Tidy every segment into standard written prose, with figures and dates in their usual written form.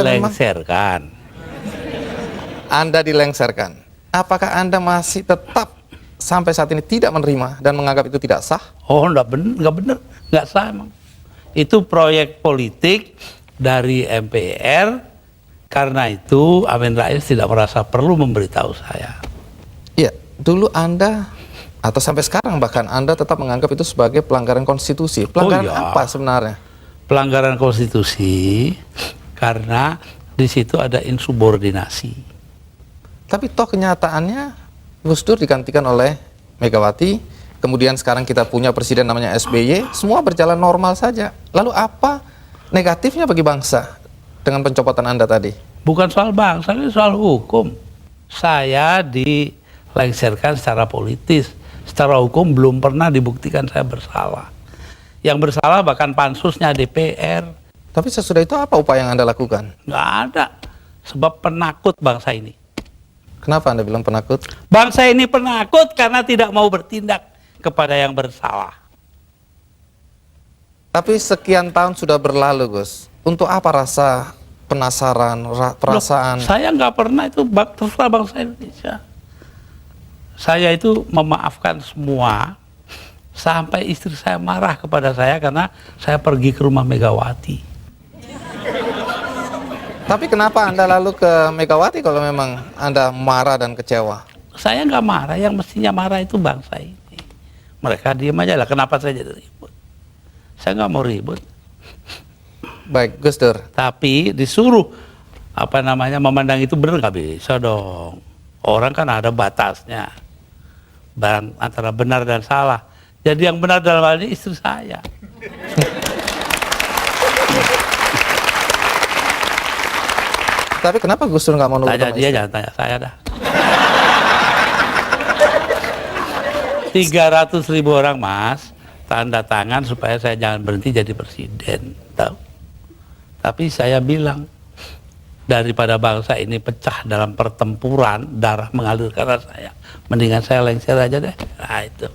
Lengserkan. Anda dilengserkan. Apakah Anda masih tetap sampai saat ini tidak menerima dan menganggap itu tidak sah? Oh, nggak benar, nggak sah emang. Itu proyek politik dari MPR. Karena itu Amin Rais tidak merasa perlu memberitahu saya. Iya, dulu Anda atau sampai sekarang bahkan Anda tetap menganggap itu sebagai pelanggaran konstitusi. Pelanggaran apa sebenarnya? Pelanggaran konstitusi karena di situ ada insubordinasi. Tapi toh kenyataannya Gus Dur digantikan oleh Megawati, kemudian sekarang kita punya presiden namanya SBY, semua berjalan normal saja. Lalu apa negatifnya bagi bangsa dengan pencopotan Anda tadi? Bukan soal bangsa, ini soal hukum. Saya dilengserkan secara politis, secara hukum belum pernah dibuktikan saya bersalah. Yang bersalah bahkan pansusnya DPR. Tapi sesudah itu apa upaya yang Anda lakukan? Nggak ada, sebab penakut bangsa ini. Kenapa Anda bilang penakut? Bangsa ini penakut karena tidak mau bertindak kepada yang bersalah. Tapi sekian tahun sudah berlalu, Gus. Untuk apa rasa penasaran, perasaan? Loh, saya nggak pernah itu terserah bangsa Indonesia. Saya itu memaafkan semua sampai istri saya marah kepada saya karena saya pergi ke rumah Megawati. Tapi kenapa Anda lalu ke Megawati kalau memang Anda marah dan kecewa? Saya nggak marah, yang mestinya marah itu bangsa ini. Mereka diam aja lah, kenapa saya jadi ribut? Saya nggak mau ribut. Baik, Gus Dur. Tapi disuruh memandang itu benar, nggak bisa dong. Orang kan ada batasnya. Antara benar dan salah. Jadi yang benar dalam hal ini istri saya. Tapi kenapa Gus Dur nggak mau nurut? Tanya dia, jangan tanya saya dah. 300.000 orang, Mas, tanda tangan supaya saya jangan berhenti jadi presiden. Tahu? Tapi saya bilang, daripada bangsa ini pecah dalam pertempuran, darah mengalir karena saya, mendingan saya lengser aja deh. Nah itu.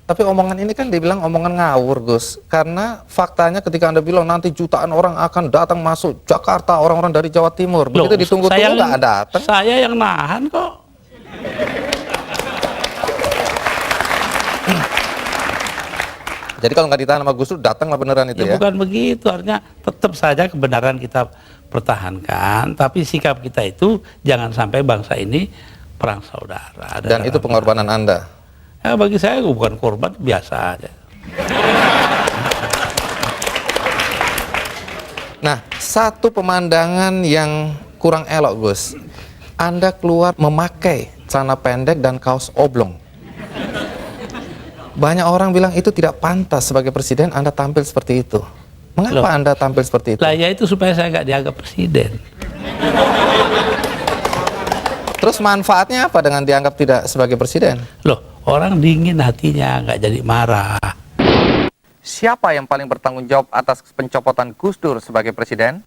Tapi omongan ini kan dibilang omongan ngawur, Gus. Karena faktanya ketika Anda bilang nanti jutaan orang akan datang masuk Jakarta, orang-orang dari Jawa Timur. Begitu ditunggu-tunggu nggak datang. Saya yang nahan kok. Jadi kalau nggak ditahan sama Gus Dur, datanglah beneran itu ya? Bukan begitu, artinya tetap saja kebenaran kita pertahankan, tapi sikap kita itu jangan sampai bangsa ini perang saudara. Dan itu pengorbanan Anda? Ya, bagi saya bukan korban, biasa aja. Nah, satu pemandangan yang kurang elok, Gus. Anda keluar memakai celana pendek dan kaos oblong. Banyak orang bilang itu tidak pantas sebagai presiden Anda tampil seperti itu. Mengapa Anda tampil seperti itu? Lah ya itu supaya saya nggak dianggap presiden. Terus manfaatnya apa dengan dianggap tidak sebagai presiden? Loh, orang dingin hatinya, nggak jadi marah. Siapa yang paling bertanggung jawab atas pencopotan Gus Dur sebagai presiden?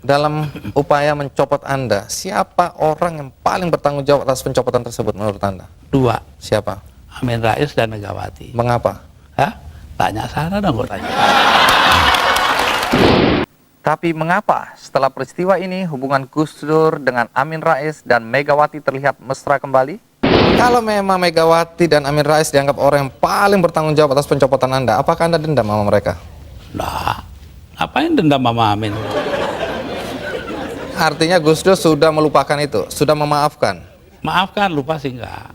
Dalam upaya mencopot Anda, siapa orang yang paling bertanggung jawab atas pencopotan tersebut menurut Anda? 2. Siapa? Amin Rais dan Megawati. Mengapa? Hah? Tanya sana dong, gue tanya. Tapi mengapa setelah peristiwa ini hubungan Gus Dur dengan Amin Rais dan Megawati terlihat mesra kembali? Kalau memang Megawati dan Amin Rais dianggap orang yang paling bertanggung jawab atas pencopotan Anda, apakah Anda dendam sama mereka? Nah, ngapain dendam sama Amin? Artinya Gus Dur sudah melupakan itu, sudah memaafkan. Maafkan, lupa sih enggak.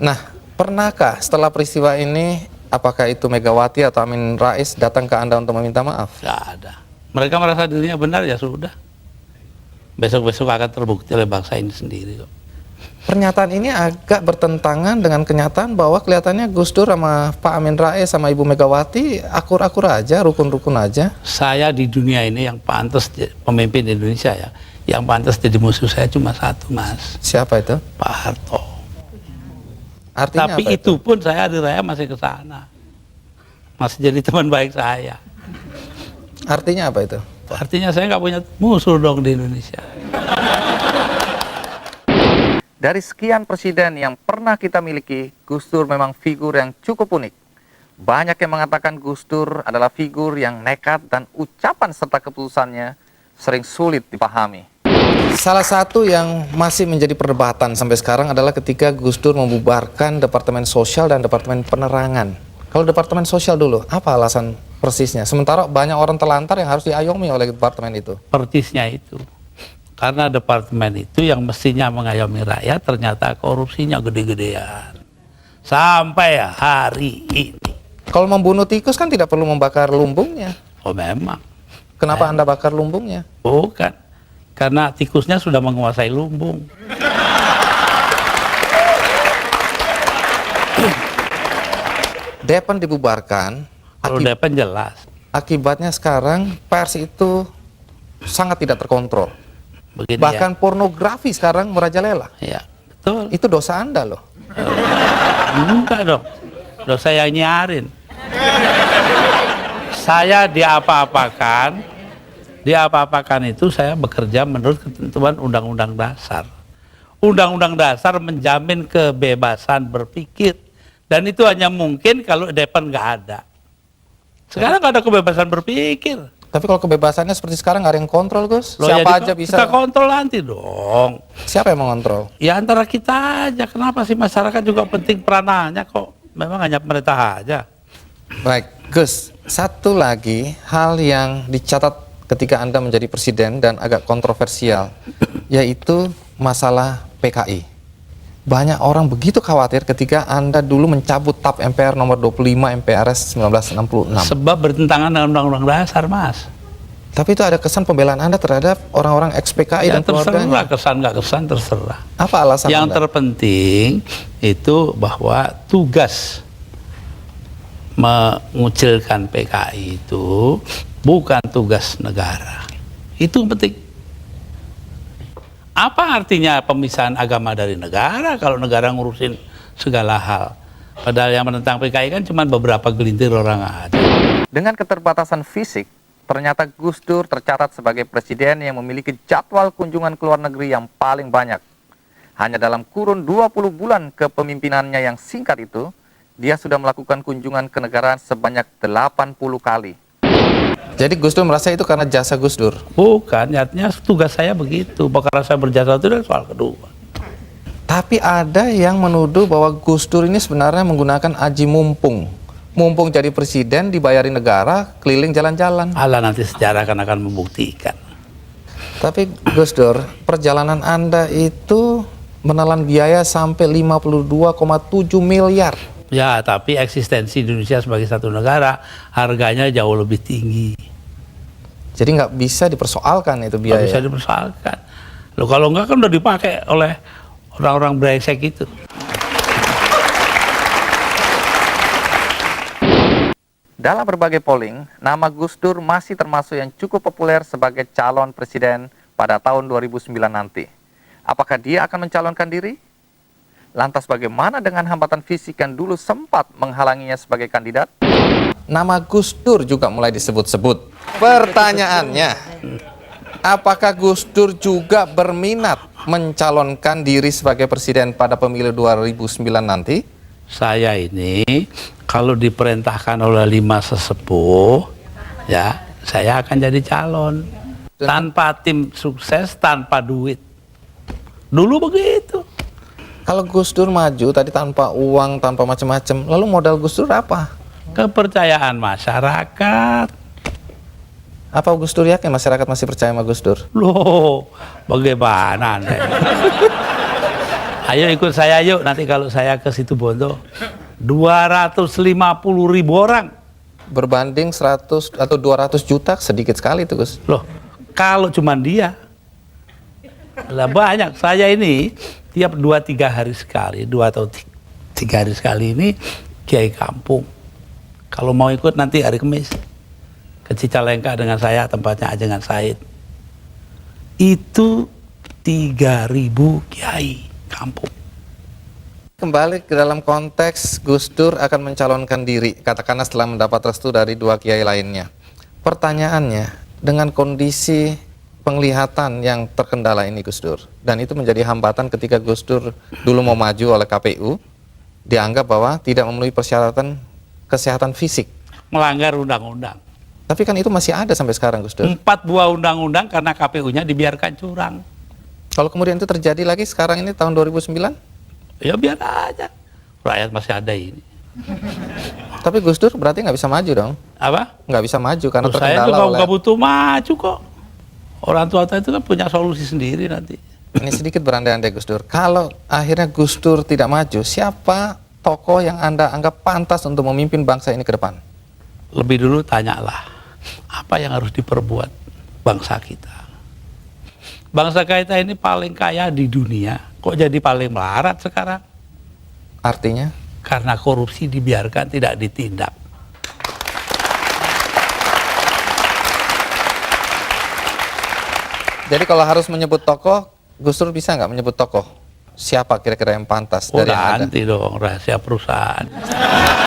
Nah, pernahkah setelah peristiwa ini, apakah itu Megawati atau Amin Rais datang ke Anda untuk meminta maaf? Enggak ada. Mereka merasa dirinya benar, ya sudah. Besok-besok akan terbukti oleh bangsa ini sendiri kok. Pernyataan ini agak bertentangan dengan kenyataan bahwa kelihatannya Gus Dur sama Pak Amin Rais sama Ibu Megawati akur-akur aja, rukun-rukun aja. Saya di dunia ini yang pantas pemimpin Indonesia ya, yang pantas jadi musuh saya cuma satu, Mas. Siapa itu? Pak Harto. Artinya tapi apa itu pun saya hari raya masih ke sana, masih jadi teman baik saya. Artinya apa itu? Artinya saya nggak punya musuh dong di Indonesia. Dari sekian presiden yang pernah kita miliki, Gus Dur memang figur yang cukup unik. Banyak yang mengatakan Gus Dur adalah figur yang nekat dan ucapan serta keputusannya sering sulit dipahami. Salah satu yang masih menjadi perdebatan sampai sekarang adalah ketika Gus Dur membubarkan Departemen Sosial dan Departemen Penerangan. Kalau Departemen Sosial dulu, apa alasan persisnya? Sementara banyak orang terlantar yang harus diayomi oleh Departemen itu. Persisnya itu. Karena departemen itu yang mestinya mengayomi rakyat ternyata korupsinya gede-gedean. Sampai hari ini. Kalau membunuh tikus kan tidak perlu membakar lumbungnya. Oh memang. Kenapa Anda bakar lumbungnya? Bukan. Karena tikusnya sudah menguasai lumbung. Depan dibubarkan. Kalau Depen jelas. Akibatnya sekarang pers itu sangat tidak terkontrol. Begini Bahkan pornografi sekarang merajalela. ya. Betul. Itu dosa Anda loh. Enggak dong. Dosa yang nyarin. Saya diapa-apakan itu saya bekerja menurut ketentuan Undang-Undang Dasar. Undang-Undang Dasar menjamin kebebasan berpikir. Dan itu hanya mungkin kalau Depen nggak ada. Sekarang nggak ada kebebasan berpikir. Tapi kalau kebebasannya seperti sekarang nggak ada yang kontrol, Gus. Loh, Siapa ya aja bisa. Kita kontrol nanti dong. Siapa yang mengontrol? Ya antara kita aja. Kenapa sih masyarakat juga penting peranannya kok? Memang hanya pemerintah aja. Baik, Gus. Satu lagi hal yang dicatat ketika Anda menjadi presiden dan agak kontroversial, yaitu masalah PKI. Banyak orang begitu khawatir ketika Anda dulu mencabut TAP MPR nomor 25 MPRS 1966. Sebab bertentangan dengan Undang-Undang Dasar, Mas. Tapi itu ada kesan pembelaan Anda terhadap orang-orang ex-PKI dan terserah, keluarganya. kesan nggak kesan terserah. Apa alasan Yang Anda? terpenting itu bahwa tugas mengucilkan PKI itu bukan tugas negara. Itu yang penting. Apa artinya pemisahan agama dari negara kalau negara ngurusin segala hal? Padahal yang menentang PKI kan cuma beberapa gelintir orang aja. Dengan keterbatasan fisik, ternyata Gus Dur tercatat sebagai presiden yang memiliki jadwal kunjungan ke luar negeri yang paling banyak. Hanya dalam kurun 20 bulan kepemimpinannya yang singkat itu, dia sudah melakukan kunjungan ke negara sebanyak 80 kali. Jadi Gus Dur merasa itu karena jasa Gus Dur? Bukan, artinya tugas saya begitu. Bakal saya berjasa itu adalah soal kedua. Tapi ada yang menuduh bahwa Gus Dur ini sebenarnya menggunakan aji mumpung. Mumpung jadi presiden, dibayarin negara, keliling jalan-jalan. Allah nanti sejarah akan membuktikan. Tapi Gus Dur, perjalanan Anda itu menelan biaya sampai 52,7 miliar. Ya, tapi eksistensi Indonesia sebagai satu negara harganya jauh lebih tinggi. Jadi nggak bisa dipersoalkan itu biaya. Nggak bisa dipersoalkan. Loh kalau enggak kan udah dipakai oleh orang-orang brengsek itu. Dalam berbagai polling, nama Gus Dur masih termasuk yang cukup populer sebagai calon presiden pada tahun 2009 nanti. Apakah dia akan mencalonkan diri? Lantas bagaimana dengan hambatan fisik yang dulu sempat menghalanginya sebagai kandidat? Nama Gus Dur juga mulai disebut-sebut. Pertanyaannya, apakah Gus Dur juga berminat mencalonkan diri sebagai presiden pada pemilu 2009 nanti? Saya ini kalau diperintahkan oleh 5 sesepuh, ya saya akan jadi calon. Tanpa tim sukses, tanpa duit. Dulu begitu. Kalau Gus Dur maju tadi tanpa uang, tanpa macam-macam, lalu modal Gus Dur apa? Kepercayaan masyarakat. Apa Gus Dur yakin masyarakat masih percaya sama Gus Dur? Loh, bagaimana Anda? Ayo ikut saya yuk, nanti kalau saya ke situ Bondo. 250.000 orang. Berbanding 100 atau 200 juta, sedikit sekali itu Gus. Loh, kalau cuma dia, lah banyak. Saya ini tiap 2-3 hari sekali, 2 atau 3 hari sekali ini kiai kampung. Kalau mau ikut nanti hari Kamis ke Cicalengka dengan saya, tempatnya Ajengan Said. Itu 3.000 kiai kampung. Kembali ke dalam konteks Gus Dur akan mencalonkan diri, katakanlah setelah mendapat restu dari 2 kiai lainnya. Pertanyaannya, dengan kondisi penglihatan yang terkendala ini Gus Dur, dan itu menjadi hambatan ketika Gus Dur dulu mau maju oleh KPU, dianggap bahwa tidak memenuhi persyaratan kesehatan fisik. Melanggar undang-undang. Tapi kan itu masih ada sampai sekarang, Gus Dur. 4 buah undang-undang karena KPU-nya dibiarkan curang. Kalau kemudian itu terjadi lagi sekarang ini tahun 2009? Ya biar aja. Rakyat masih ada ini. Tapi Gus Dur berarti nggak bisa maju dong? Apa? Nggak bisa maju karena Saya tuh terkendala oleh... nggak butuh maju kok. Orang tua itu kan punya solusi sendiri nanti. Ini sedikit berandai-andai Gus Dur. Kalau akhirnya Gus Dur tidak maju, siapa tokoh yang Anda anggap pantas untuk memimpin bangsa ini ke depan? Lebih dulu tanyalah, apa yang harus diperbuat bangsa kita? Bangsa kita ini paling kaya di dunia, kok jadi paling melarat sekarang? Artinya? Karena korupsi dibiarkan, tidak ditindak. Jadi kalau harus menyebut tokoh, Gus Dur bisa nggak menyebut tokoh? Siapa kira-kira yang pantas dari yang ada? Nanti dong, rahasia perusahaan.